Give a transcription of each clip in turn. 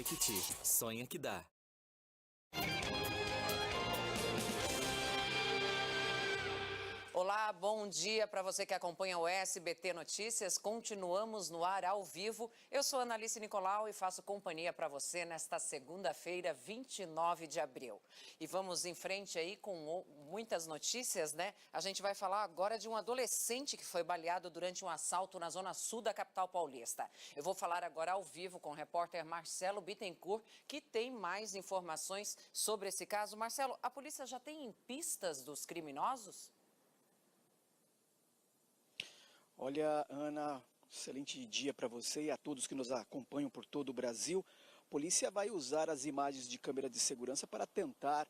Jequiti, sonha que dá. Olá, bom dia para você que acompanha o SBT Notícias. Continuamos no ar ao vivo. Eu sou Analice Nicolau e faço companhia para você nesta segunda-feira, 29 de abril. E vamos em frente aí com muitas notícias, né? A gente vai falar agora de um adolescente que foi baleado durante um assalto na zona sul da capital paulista. Eu vou falar agora ao vivo com o repórter Marcelo Bittencourt, que tem mais informações sobre esse caso. Marcelo, a polícia já tem pistas dos criminosos? Olha, Ana, excelente dia para você e a todos que nos acompanham por todo o Brasil. A polícia vai usar as imagens de câmera de segurança para tentar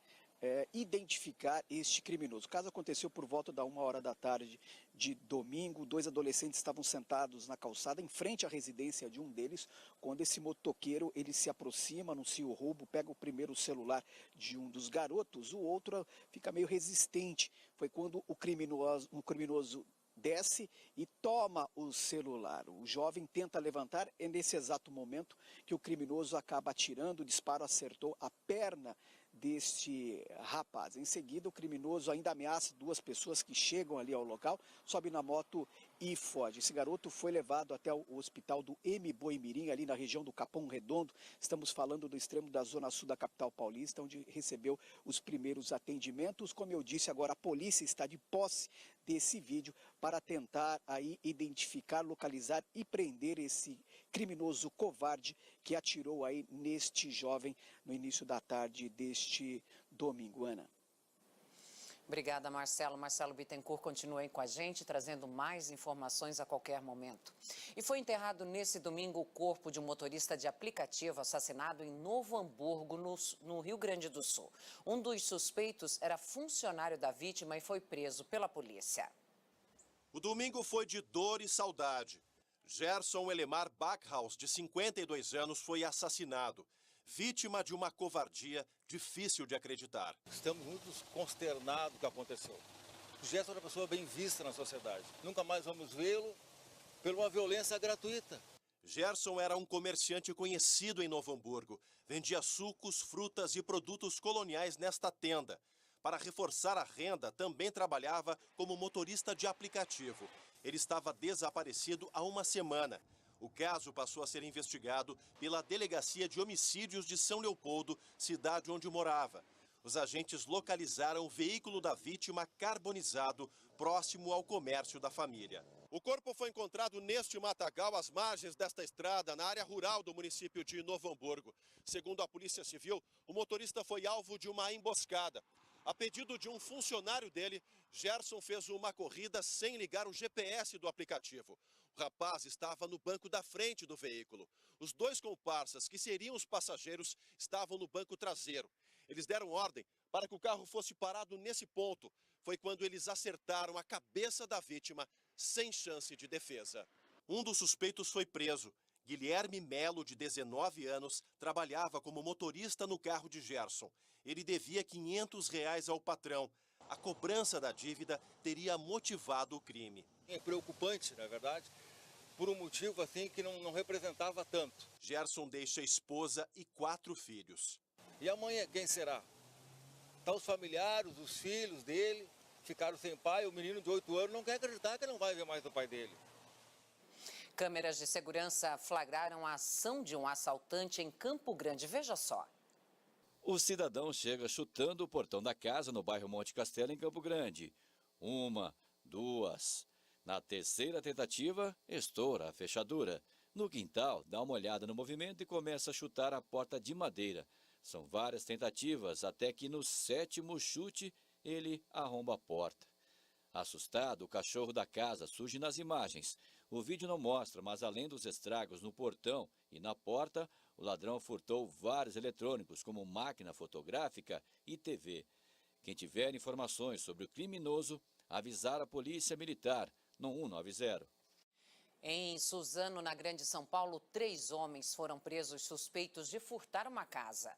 identificar este criminoso. O caso aconteceu por volta da 1h da tarde de domingo. 2 adolescentes estavam sentados na calçada em frente à residência de um deles, quando esse motoqueiro ele se aproxima, anuncia o roubo, pega o primeiro celular de um dos garotos, o outro fica meio resistente. Foi quando o criminoso desce e toma o celular. O jovem tenta levantar, é nesse exato momento que o criminoso acaba atirando, o disparo acertou a perna deste rapaz. Em seguida, o criminoso ainda ameaça 2 pessoas que chegam ali ao local, sobe na moto e foge. Esse garoto foi levado até o hospital do Boimirim, ali na região do Capão Redondo. Estamos falando do extremo da zona sul da capital paulista, onde recebeu os primeiros atendimentos. Como eu disse, agora a polícia está de posse desse vídeo para tentar aí identificar, localizar e prender esse criminoso covarde que atirou aí neste jovem no início da tarde deste domingo, Ana. Obrigada, Marcelo. Marcelo Bittencourt continua aí com a gente, trazendo mais informações a qualquer momento. E foi enterrado nesse domingo o corpo de um motorista de aplicativo assassinado em Novo Hamburgo, no Rio Grande do Sul. Um dos suspeitos era funcionário da vítima e foi preso pela polícia. O domingo foi de dor e saudade. Gerson Elemar Backhaus, de 52 anos, foi assassinado. Vítima de uma covardia difícil de acreditar. Estamos muito consternados com o que aconteceu. O Gerson era uma pessoa bem vista na sociedade. Nunca mais vamos vê-lo por uma violência gratuita. Gerson era um comerciante conhecido em Novo Hamburgo. Vendia sucos, frutas e produtos coloniais nesta tenda. Para reforçar a renda, também trabalhava como motorista de aplicativo. Ele estava desaparecido há uma semana. O caso passou a ser investigado pela Delegacia de Homicídios de São Leopoldo, cidade onde morava. Os agentes localizaram o veículo da vítima carbonizado, próximo ao comércio da família. O corpo foi encontrado neste matagal, às margens desta estrada, na área rural do município de Novo Hamburgo. Segundo a Polícia Civil, o motorista foi alvo de uma emboscada. A pedido de um funcionário dele, Gerson fez uma corrida sem ligar o GPS do aplicativo. O rapaz estava no banco da frente do veículo. Os 2 comparsas, que seriam os passageiros, estavam no banco traseiro. Eles deram ordem para que o carro fosse parado nesse ponto. Foi quando eles acertaram a cabeça da vítima, sem chance de defesa. Um dos suspeitos foi preso. Guilherme Melo, de 19 anos, trabalhava como motorista no carro de Gerson. Ele devia R$500 ao patrão. A cobrança da dívida teria motivado o crime. É preocupante, na verdade, por um motivo assim que não representava tanto. Gerson deixa a esposa e 4 filhos. E amanhã quem será? Tá os familiares, os filhos dele, ficaram sem pai. O menino de 8 anos não quer acreditar que não vai ver mais o pai dele. Câmeras de segurança flagraram a ação de um assaltante em Campo Grande. Veja só. O cidadão chega chutando o portão da casa no bairro Monte Castelo, em Campo Grande. 1, 2. Na terceira tentativa, estoura a fechadura. No quintal, dá uma olhada no movimento e começa a chutar a porta de madeira. São várias tentativas, até que no 7º chute, ele arromba a porta. Assustado, o cachorro da casa surge nas imagens. O vídeo não mostra, mas além dos estragos no portão e na porta, o ladrão furtou vários eletrônicos, como máquina fotográfica e TV. Quem tiver informações sobre o criminoso, avisar a Polícia Militar no 190. Em Suzano, na Grande São Paulo, 3 homens foram presos suspeitos de furtar uma casa.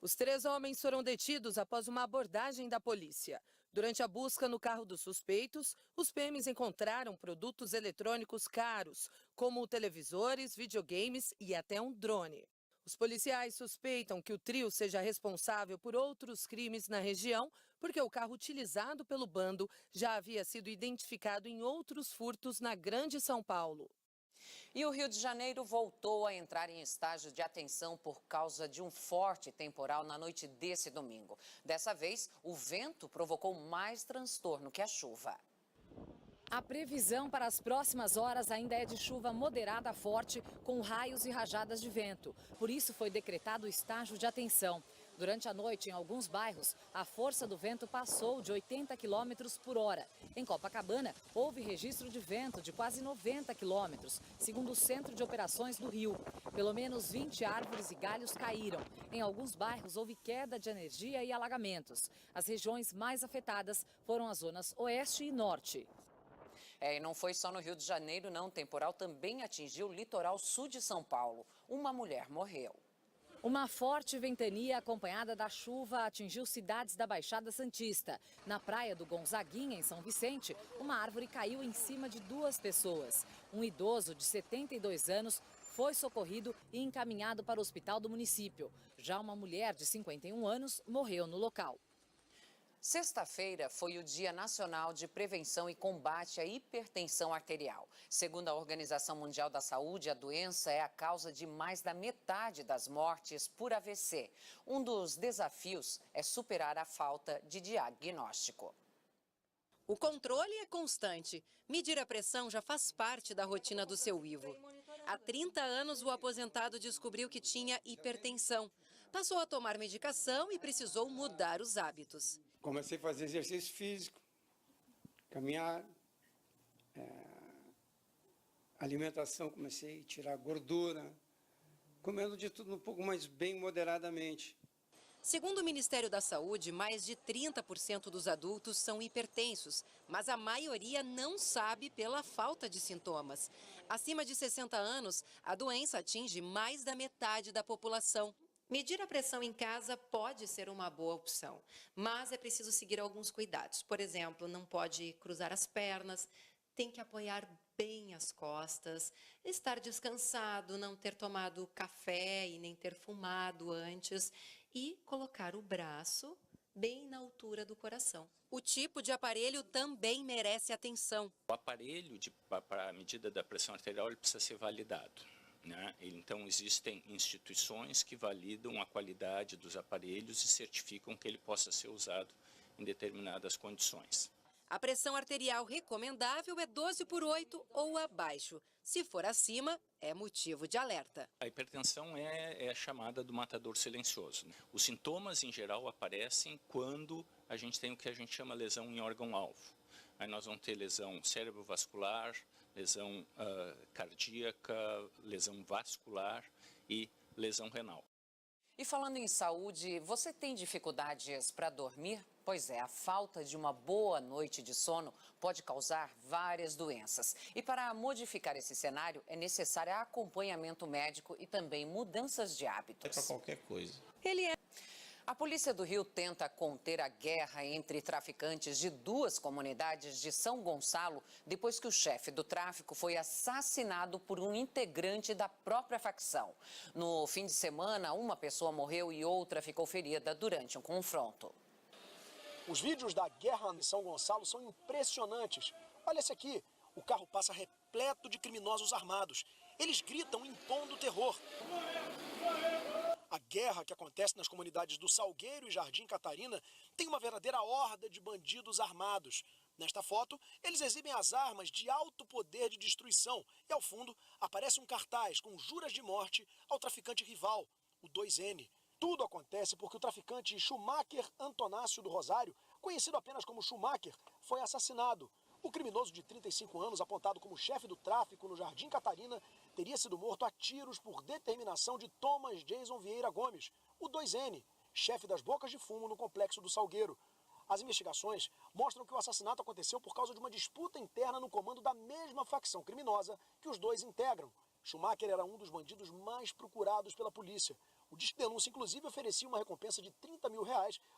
Os 3 homens foram detidos após uma abordagem da polícia. Durante a busca no carro dos suspeitos, os PMs encontraram produtos eletrônicos caros, como televisores, videogames e até um drone. Os policiais suspeitam que o trio seja responsável por outros crimes na região, porque o carro utilizado pelo bando já havia sido identificado em outros furtos na Grande São Paulo. E o Rio de Janeiro voltou a entrar em estágio de atenção por causa de um forte temporal na noite desse domingo. Dessa vez, o vento provocou mais transtorno que a chuva. A previsão para as próximas horas ainda é de chuva moderada a forte, com raios e rajadas de vento. Por isso foi decretado o estágio de atenção. Durante a noite, em alguns bairros, a força do vento passou de 80 km por hora. Em Copacabana, houve registro de vento de quase 90 km, segundo o Centro de Operações do Rio. Pelo menos 20 árvores e galhos caíram. Em alguns bairros, houve queda de energia e alagamentos. As regiões mais afetadas foram as zonas oeste e norte. E não foi só no Rio de Janeiro, não. O temporal também atingiu o litoral sul de São Paulo. Uma mulher morreu. Uma forte ventania acompanhada da chuva atingiu cidades da Baixada Santista. Na praia do Gonzaguinha, em São Vicente, uma árvore caiu em cima de 2 pessoas. Um idoso de 72 anos foi socorrido e encaminhado para o hospital do município. Já uma mulher de 51 anos morreu no local. Sexta-feira foi o Dia Nacional de Prevenção e Combate à Hipertensão Arterial. Segundo a Organização Mundial da Saúde, a doença é a causa de mais da metade das mortes por AVC. Um dos desafios é superar a falta de diagnóstico. O controle é constante. Medir a pressão já faz parte da rotina do seu Ivo. Há 30 anos, o aposentado descobriu que tinha hipertensão. Passou a tomar medicação e precisou mudar os hábitos. Comecei a fazer exercício físico, caminhar, alimentação, comecei a tirar gordura, comendo de tudo um pouco mais bem moderadamente. Segundo o Ministério da Saúde, mais de 30% dos adultos são hipertensos, mas a maioria não sabe pela falta de sintomas. Acima de 60 anos, a doença atinge mais da metade da população. Medir a pressão em casa pode ser uma boa opção, mas é preciso seguir alguns cuidados. Por exemplo, não pode cruzar as pernas, tem que apoiar bem as costas, estar descansado, não ter tomado café e nem ter fumado antes e colocar o braço bem na altura do coração. O tipo de aparelho também merece atenção. O aparelho para a medida da pressão arterial ele precisa ser validado. Então, existem instituições que validam a qualidade dos aparelhos e certificam que ele possa ser usado em determinadas condições. A pressão arterial recomendável é 12/8 ou abaixo. Se for acima, é motivo de alerta. A hipertensão é a chamada do matador silencioso. Os sintomas, em geral, aparecem quando a gente tem o que a gente chama lesão em órgão-alvo. Aí nós vamos ter lesão cerebrovascular, lesão cardíaca, lesão vascular e lesão renal. E falando em saúde, você tem dificuldades para dormir? Pois é, a falta de uma boa noite de sono pode causar várias doenças. E para modificar esse cenário, é necessário acompanhamento médico e também mudanças de hábitos. É para qualquer coisa. A Polícia do Rio tenta conter a guerra entre traficantes de 2 comunidades de São Gonçalo depois que o chefe do tráfico foi assassinado por um integrante da própria facção. No fim de semana, uma pessoa morreu e outra ficou ferida durante um confronto. Os vídeos da guerra em São Gonçalo são impressionantes. Olha esse aqui, o carro passa repleto de criminosos armados. Eles gritam impondo terror. A guerra que acontece nas comunidades do Salgueiro e Jardim Catarina tem uma verdadeira horda de bandidos armados. Nesta foto, eles exibem as armas de alto poder de destruição e, ao fundo, aparece um cartaz com juras de morte ao traficante rival, o 2N. Tudo acontece porque o traficante Schumacher Antonácio do Rosário, conhecido apenas como Schumacher, foi assassinado. O criminoso de 35 anos, apontado como chefe do tráfico no Jardim Catarina, teria sido morto a tiros por determinação de Thomas Jason Vieira Gomes, o 2N, chefe das bocas de fumo no complexo do Salgueiro. As investigações mostram que o assassinato aconteceu por causa de uma disputa interna no comando da mesma facção criminosa que os dois integram. Schumacher era um dos bandidos mais procurados pela polícia. O Disque Denúncia, inclusive, oferecia uma recompensa de R$30 mil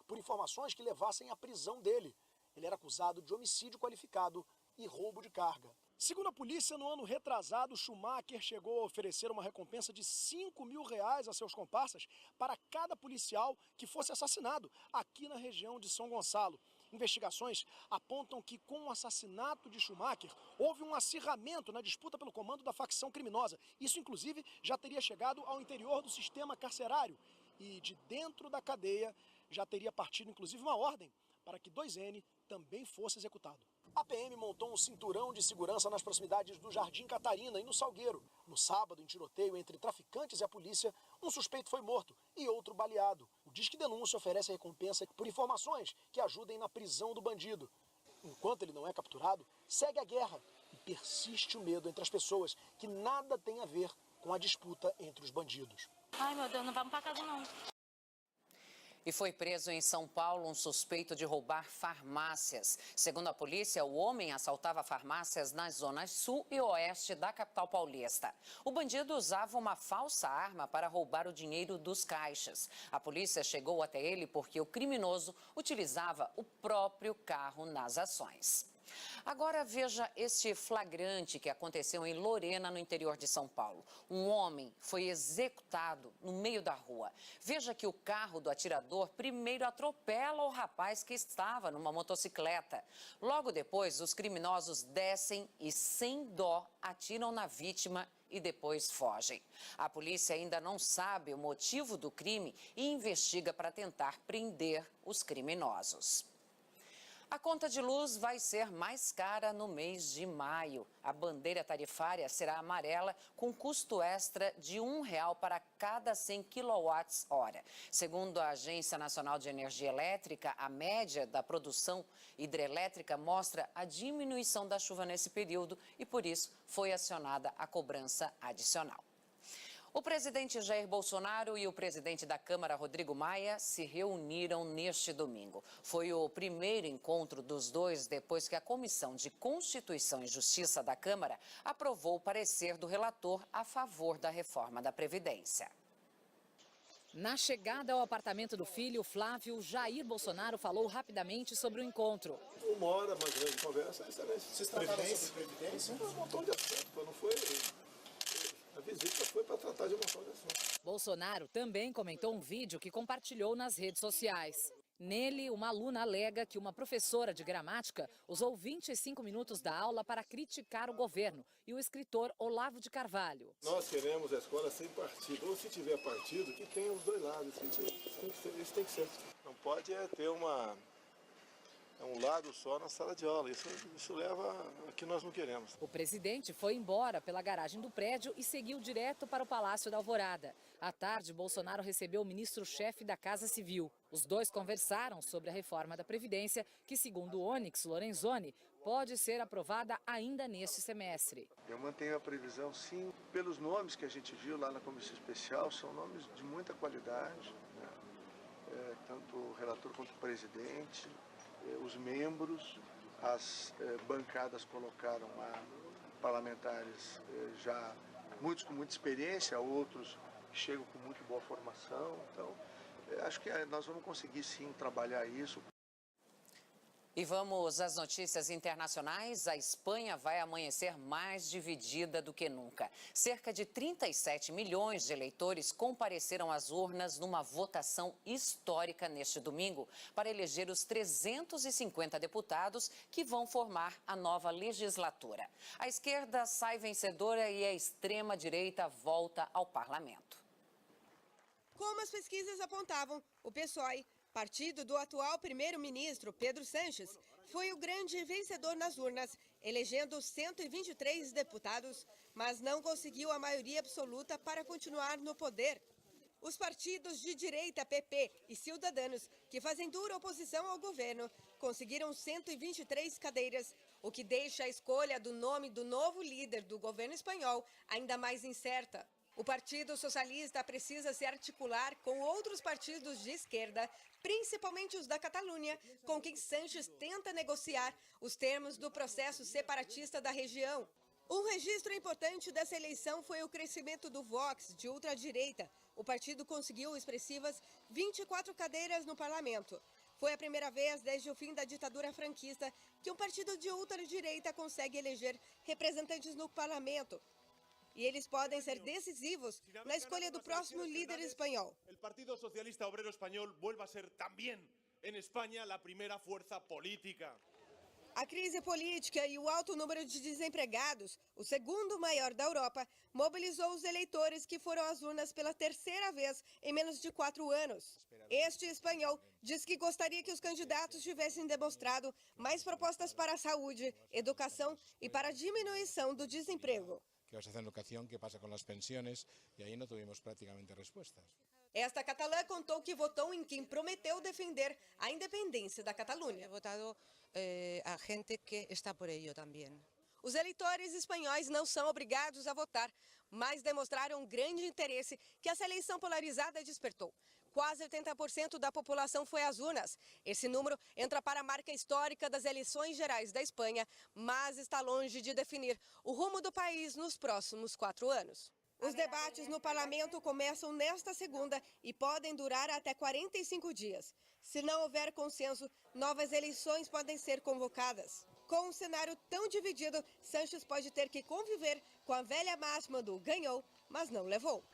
por informações que levassem à prisão dele. Ele era acusado de homicídio qualificado e roubo de carga. Segundo a polícia, no ano retrasado, Schumacher chegou a oferecer uma recompensa de R$ 5.000 a seus comparsas para cada policial que fosse assassinado aqui na região de São Gonçalo. Investigações apontam que, com o assassinato de Schumacher, houve um acirramento na disputa pelo comando da facção criminosa. Isso, inclusive, já teria chegado ao interior do sistema carcerário. E de dentro da cadeia já teria partido, inclusive, uma ordem para que 2N também fosse executado. A PM montou um cinturão de segurança nas proximidades do Jardim Catarina e no Salgueiro. No sábado, em tiroteio entre traficantes e a polícia, um suspeito foi morto e outro baleado. O Disque Denúncia oferece recompensa por informações que ajudem na prisão do bandido. Enquanto ele não é capturado, segue a guerra e persiste o medo entre as pessoas, que nada tem a ver com a disputa entre os bandidos. Ai, meu Deus, não vamos para casa não. E foi preso em São Paulo um suspeito de roubar farmácias. Segundo a polícia, o homem assaltava farmácias nas zonas sul e oeste da capital paulista. O bandido usava uma falsa arma para roubar o dinheiro dos caixas. A polícia chegou até ele porque o criminoso utilizava o próprio carro nas ações. Agora veja este flagrante que aconteceu em Lorena, no interior de São Paulo. Um homem foi executado no meio da rua. Veja que o carro do atirador primeiro atropela o rapaz que estava numa motocicleta. Logo depois, os criminosos descem e, sem dó, atiram na vítima e depois fogem. A polícia ainda não sabe o motivo do crime e investiga para tentar prender os criminosos. A conta de luz vai ser mais cara no mês de maio. A bandeira tarifária será amarela, com custo extra de R$1 para cada 100 kWh. Segundo a Agência Nacional de Energia Elétrica, a média da produção hidrelétrica mostra a diminuição da chuva nesse período e, por isso, foi acionada a cobrança adicional. O presidente Jair Bolsonaro e o presidente da Câmara, Rodrigo Maia, se reuniram neste domingo. Foi o primeiro encontro dos dois depois que a Comissão de Constituição e Justiça da Câmara aprovou o parecer do relator a favor da reforma da Previdência. Na chegada ao apartamento do filho, Flávio, Jair Bolsonaro falou rapidamente sobre o encontro. 1 hora mais ou menos de conversa, vocês trataram sobre Previdência? Um montão de assunto, não foi... A visita foi para tratar de uma montão de assuntos. Bolsonaro também comentou um vídeo que compartilhou nas redes sociais. Nele, uma aluna alega que uma professora de gramática usou 25 minutos da aula para criticar o governo e o escritor Olavo de Carvalho. Nós queremos a escola sem partido, ou se tiver partido, que tenha os dois lados. Isso tem que ser. Não pode ter um lado só na sala de aula. Isso leva a que nós não queremos. O presidente foi embora pela garagem do prédio e seguiu direto para o Palácio da Alvorada. À tarde, Bolsonaro recebeu o ministro-chefe da Casa Civil. Os dois conversaram sobre a reforma da Previdência, que, segundo o Onyx Lorenzoni, pode ser aprovada ainda neste semestre. Eu mantenho a previsão, sim, pelos nomes que a gente viu lá na comissão especial, são nomes de muita qualidade, né? Tanto o relator quanto o presidente. Os membros, as bancadas colocaram lá parlamentares já, muitos com muita experiência, outros chegam com muito boa formação. Então, acho que nós vamos conseguir sim trabalhar isso. E vamos às notícias internacionais. A Espanha vai amanhecer mais dividida do que nunca. Cerca de 37 milhões de eleitores compareceram às urnas numa votação histórica neste domingo para eleger os 350 deputados que vão formar a nova legislatura. A esquerda sai vencedora e a extrema-direita volta ao parlamento. Como as pesquisas apontavam, o PSOE, partido do atual primeiro-ministro Pedro Sánchez, foi o grande vencedor nas urnas, elegendo 123 deputados, mas não conseguiu a maioria absoluta para continuar no poder. Os partidos de direita PP e Ciudadanos, que fazem dura oposição ao governo, conseguiram 123 cadeiras, o que deixa a escolha do nome do novo líder do governo espanhol ainda mais incerta. O Partido Socialista precisa se articular com outros partidos de esquerda, principalmente os da Catalunha, com quem Sánchez tenta negociar os termos do processo separatista da região. Um registro importante dessa eleição foi o crescimento do Vox, de ultradireita. O partido conseguiu expressivas 24 cadeiras no parlamento. Foi a primeira vez desde o fim da ditadura franquista que um partido de ultradireita consegue eleger representantes no parlamento. E eles podem ser decisivos na escolha do próximo líder espanhol. O Partido Socialista Obrero Espanhol vuelve a ser também, em Espanha, a primeira força política. A crise política e o alto número de desempregados, o segundo maior da Europa, mobilizou os eleitores que foram às urnas pela terceira vez em menos de 4 anos. Este espanhol diz que gostaria que os candidatos tivessem demonstrado mais propostas para a saúde, educação e para a diminuição do desemprego. ¿Qué vas a hacer en educación? ¿Qué pasa con las pensiones? Y ahí no tuvimos prácticamente respuestas. Esta catalã contou que votou em quem prometeu defender a independência da Catalunha. He votado a gente que está por ello também. Os eleitores espanhóis não são obrigados a votar, mas demonstraram um grande interesse que essa eleição polarizada despertou. Quase 80% da população foi às urnas. Esse número entra para a marca histórica das eleições gerais da Espanha, mas está longe de definir o rumo do país nos próximos 4 anos. Os debates no parlamento começam nesta segunda e podem durar até 45 dias. Se não houver consenso, novas eleições podem ser convocadas. Com um cenário tão dividido, Sanches pode ter que conviver com a velha máxima do ganhou, mas não levou.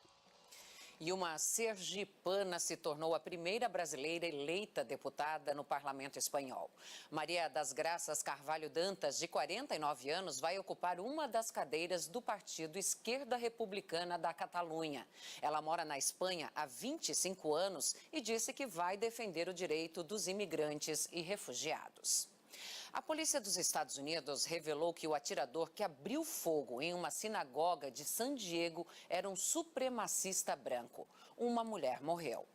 E uma sergipana se tornou a primeira brasileira eleita deputada no parlamento espanhol. Maria das Graças Carvalho Dantas, de 49 anos, vai ocupar uma das cadeiras do Partido Esquerda Republicana da Catalunha. Ela mora na Espanha há 25 anos e disse que vai defender o direito dos imigrantes e refugiados. A polícia dos Estados Unidos revelou que o atirador que abriu fogo em uma sinagoga de San Diego era um supremacista branco. Uma mulher morreu.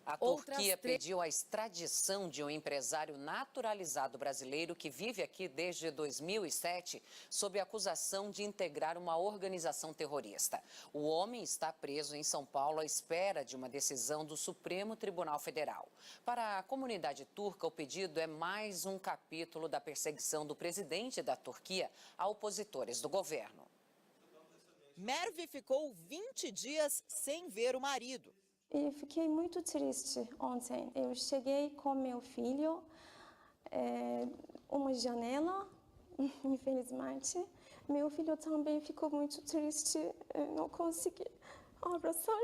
A Turquia pediu a extradição de um empresário naturalizado brasileiro que vive aqui desde 2007, sob acusação de integrar uma organização terrorista. O homem está preso em São Paulo à espera de uma decisão do Supremo Tribunal Federal. Para a comunidade turca, o pedido é mais um capítulo da perseguição do presidente da Turquia a opositores do governo. Merve ficou 20 dias sem ver o marido. E fiquei muito triste ontem. Eu cheguei com meu filho, uma janela, infelizmente. Meu filho também ficou muito triste, não consegui abraçar.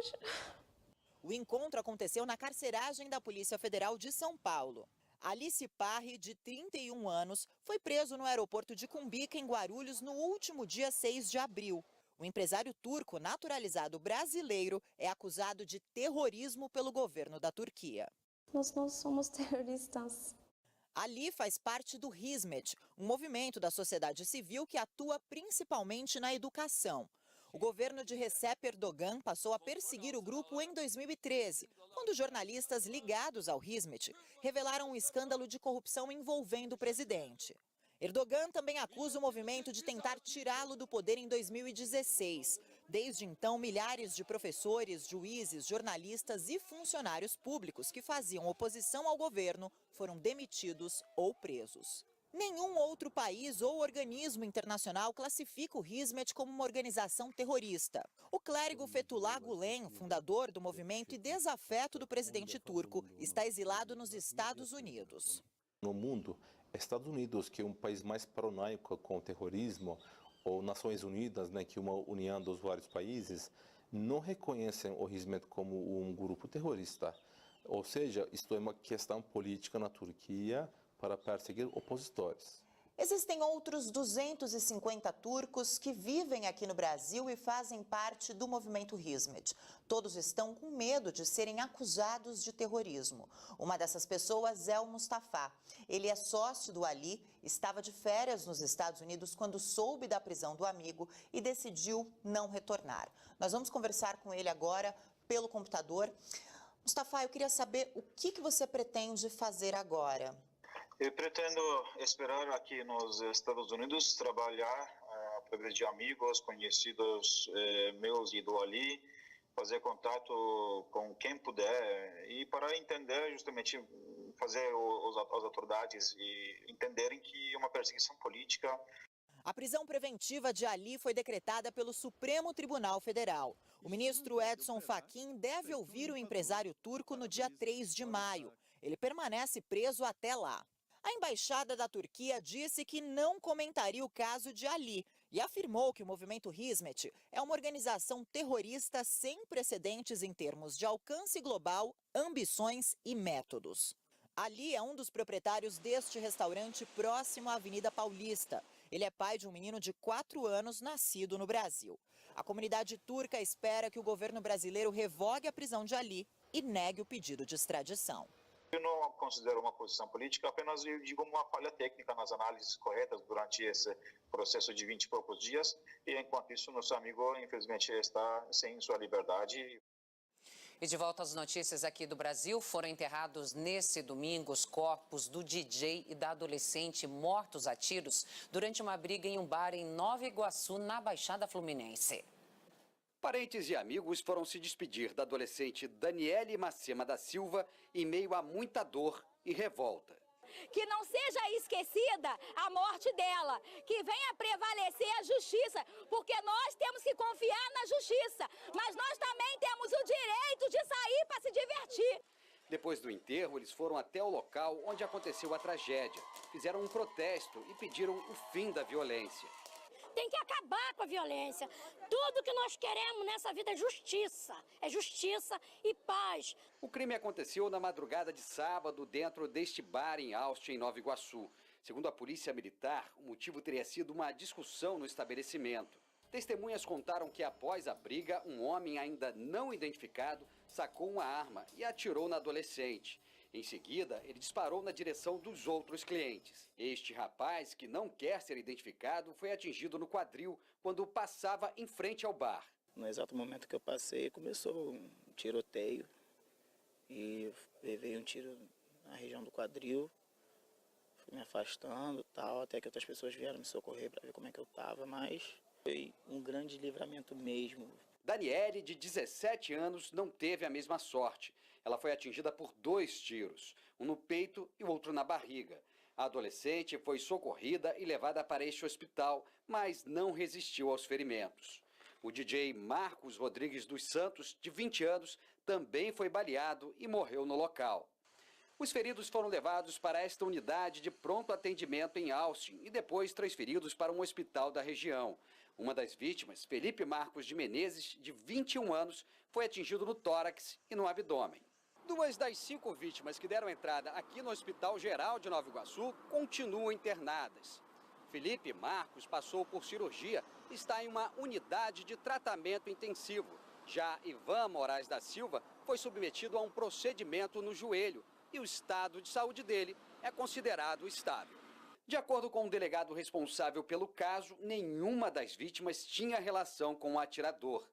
O encontro aconteceu na carceragem da Polícia Federal de São Paulo. Alice Parri, de 31 anos, foi preso no aeroporto de Cumbica, em Guarulhos, no último dia 6 de abril. O empresário turco naturalizado brasileiro é acusado de terrorismo pelo governo da Turquia. Nós não somos terroristas. Ali faz parte do Hizmet, um movimento da sociedade civil que atua principalmente na educação. O governo de Recep Erdogan passou a perseguir o grupo em 2013, quando jornalistas ligados ao Hizmet revelaram um escândalo de corrupção envolvendo o presidente. Erdogan também acusa o movimento de tentar tirá-lo do poder em 2016. Desde então, milhares de professores, juízes, jornalistas e funcionários públicos que faziam oposição ao governo foram demitidos ou presos. Nenhum outro país ou organismo internacional classifica o Hizmet como uma organização terrorista. O clérigo Fethullah Gülen, fundador do movimento e desafeto do presidente turco, está exilado nos Estados Unidos. No mundo, Estados Unidos, que é um país mais paranoico com o terrorismo, ou Nações Unidas, que é uma união dos vários países, não reconhecem o Hizmet como um grupo terrorista. Ou seja, isto é uma questão política na Turquia para perseguir opositores. Existem outros 250 turcos que vivem aqui no Brasil e fazem parte do movimento Hizmet. Todos estão com medo de serem acusados de terrorismo. Uma dessas pessoas é o Mustafa. Ele é sócio do Ali, estava de férias nos Estados Unidos quando soube da prisão do amigo e decidiu não retornar. Nós vamos conversar com ele agora pelo computador. Mustafa, eu queria saber o que você pretende fazer agora. Eu pretendo esperar aqui nos Estados Unidos, trabalhar através de amigos, conhecidos meus e do Ali, fazer contato com quem puder e para entender justamente, fazer as autoridades e entenderem que é uma perseguição política. A prisão preventiva de Ali foi decretada pelo Supremo Tribunal Federal. O ministro Edson Fachin deve ouvir o empresário turco no dia 3 de maio. Ele permanece preso até lá. A embaixada da Turquia disse que não comentaria o caso de Ali e afirmou que o movimento Hizmet é uma organização terrorista sem precedentes em termos de alcance global, ambições e métodos. Ali é um dos proprietários deste restaurante próximo à Avenida Paulista. Ele é pai de um menino de 4 anos nascido no Brasil. A comunidade turca espera que o governo brasileiro revogue a prisão de Ali e negue o pedido de extradição. Eu não considero uma posição política, apenas eu digo uma falha técnica nas análises corretas durante esse processo de 20 e poucos dias. E enquanto isso, nosso amigo, infelizmente, está sem sua liberdade. E de volta às notícias aqui do Brasil, foram enterrados nesse domingo os corpos do DJ e da adolescente mortos a tiros durante uma briga em um bar em Nova Iguaçu, na Baixada Fluminense. Parentes e amigos foram se despedir da adolescente Daniele Macema da Silva em meio a muita dor e revolta. Que não seja esquecida a morte dela, que venha prevalecer a justiça, porque nós temos que confiar na justiça, mas nós também temos o direito de sair para se divertir. Depois do enterro, eles foram até o local onde aconteceu a tragédia, fizeram um protesto e pediram o fim da violência. Tem que acabar com a violência. Tudo que nós queremos nessa vida é justiça. É justiça e paz. O crime aconteceu na madrugada de sábado dentro deste bar em Austin, em Nova Iguaçu. Segundo a polícia militar, o motivo teria sido uma discussão no estabelecimento. Testemunhas contaram que após a briga, um homem ainda não identificado sacou uma arma e atirou na adolescente. Em seguida, ele disparou na direção dos outros clientes. Este rapaz, que não quer ser identificado, foi atingido no quadril quando passava em frente ao bar. No exato momento que eu passei, começou um tiroteio e levei um tiro na região do quadril. Fui me afastando, tal, até que outras pessoas vieram me socorrer para ver como é que eu estava, mas foi um grande livramento mesmo. Daniele, de 17 anos, não teve a mesma sorte. Ela foi atingida por 2 tiros, um no peito e o outro na barriga. A adolescente foi socorrida e levada para este hospital, mas não resistiu aos ferimentos. O DJ Marcos Rodrigues dos Santos, de 20 anos, também foi baleado e morreu no local. Os feridos foram levados para esta unidade de pronto atendimento em Austin e depois transferidos para um hospital da região. Uma das vítimas, Felipe Marcos de Menezes, de 21 anos, foi atingido no tórax e no abdômen. 2 das 5 vítimas que deram entrada aqui no Hospital Geral de Nova Iguaçu continuam internadas. Felipe Marcos passou por cirurgia e está em uma unidade de tratamento intensivo. Já Ivan Moraes da Silva foi submetido a um procedimento no joelho e o estado de saúde dele é considerado estável. De acordo com o delegado responsável pelo caso, nenhuma das vítimas tinha relação com o atirador.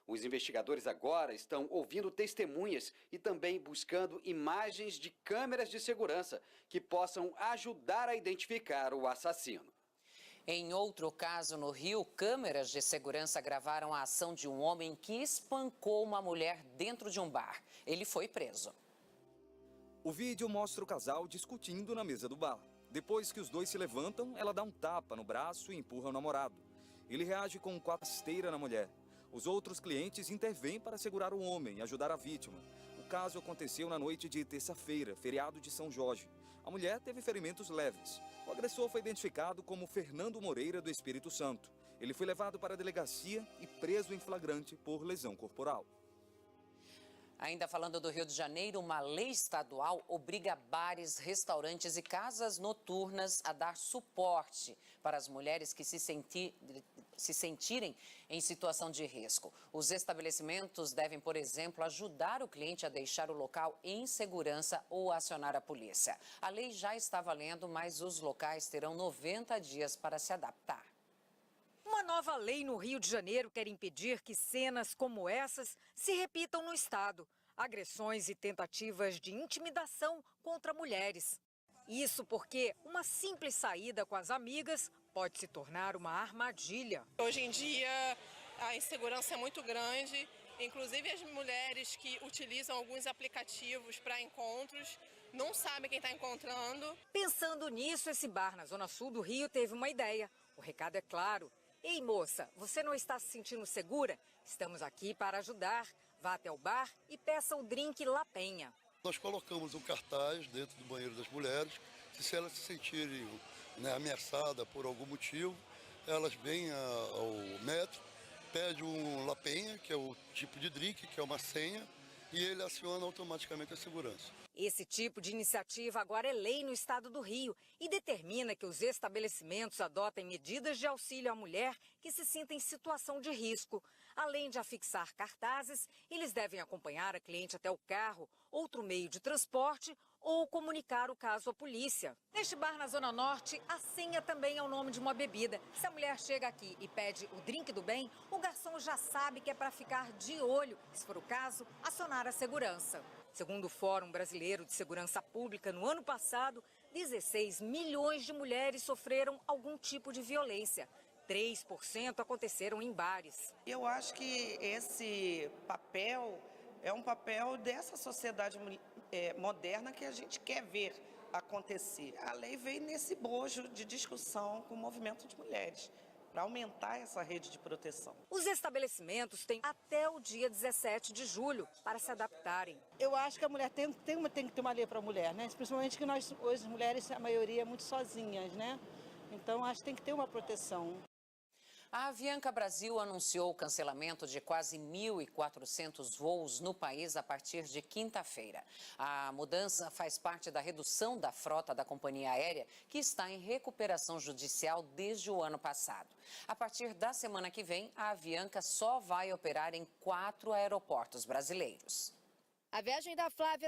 Os investigadores agora estão ouvindo testemunhas e também buscando imagens de câmeras de segurança que possam ajudar a identificar o assassino. Em outro caso, no Rio, câmeras de segurança gravaram a ação de um homem que espancou uma mulher dentro de um bar. Ele foi preso. O vídeo mostra o casal discutindo na mesa do bar. Depois que os dois se levantam, ela dá um tapa no braço e empurra o namorado. Ele reage com uma rasteira na mulher. Os outros clientes intervêm para segurar o homem e ajudar a vítima. O caso aconteceu na noite de terça-feira, feriado de São Jorge. A mulher teve ferimentos leves. O agressor foi identificado como Fernando Moreira do Espírito Santo. Ele foi levado para a delegacia e preso em flagrante por lesão corporal. Ainda falando do Rio de Janeiro, uma lei estadual obriga bares, restaurantes e casas noturnas a dar suporte para as mulheres que se sentirem em situação de risco. Os estabelecimentos devem, por exemplo, ajudar o cliente a deixar o local em segurança ou acionar a polícia. A lei já está valendo, mas os locais terão 90 dias para se adaptar. Uma nova lei no Rio de Janeiro quer impedir que cenas como essas se repitam no estado. Agressões e tentativas de intimidação contra mulheres. Isso porque uma simples saída com as amigas pode se tornar uma armadilha. Hoje em dia a insegurança é muito grande, inclusive as mulheres que utilizam alguns aplicativos para encontros não sabem quem está encontrando. Pensando nisso, esse bar na zona sul do Rio teve uma ideia. O recado é claro. Ei, moça, você não está se sentindo segura? Estamos aqui para ajudar. Vá até o bar e peça o drink La Penha. Nós colocamos um cartaz dentro do banheiro das mulheres, que se elas se sentirem ameaçadas por algum motivo, elas vêm ao metro, pedem um lapenha, que é o tipo de drink, que é uma senha, e ele aciona automaticamente a segurança. Esse tipo de iniciativa agora é lei no estado do Rio e determina que os estabelecimentos adotem medidas de auxílio à mulher que se sinta em situação de risco. Além de afixar cartazes, eles devem acompanhar a cliente até o carro, outro meio de transporte ou comunicar o caso à polícia. Neste bar na Zona Norte, a senha também é o nome de uma bebida. Se a mulher chega aqui e pede o drink do bem, o garçom já sabe que é para ficar de olho, se for o caso, acionar a segurança. Segundo o Fórum Brasileiro de Segurança Pública, no ano passado, 16 milhões de mulheres sofreram algum tipo de violência. 3% aconteceram em bares. Eu acho que esse papel é um papel dessa sociedade moderna que a gente quer ver acontecer. A lei veio nesse bojo de discussão com o movimento de mulheres, para aumentar essa rede de proteção. Os estabelecimentos têm até o dia 17 de julho para se adaptarem. Eu acho que a mulher tem que ter uma lei para a mulher, né? Principalmente que nós, hoje, as mulheres, a maioria é muito sozinhas, né? Então, acho que tem que ter uma proteção. A Avianca Brasil anunciou o cancelamento de quase 1.400 voos no país a partir de quinta-feira. A mudança faz parte da redução da frota da companhia aérea, que está em recuperação judicial desde o ano passado. A partir da semana que vem, a Avianca só vai operar em 4 aeroportos brasileiros. A viagem da Flávia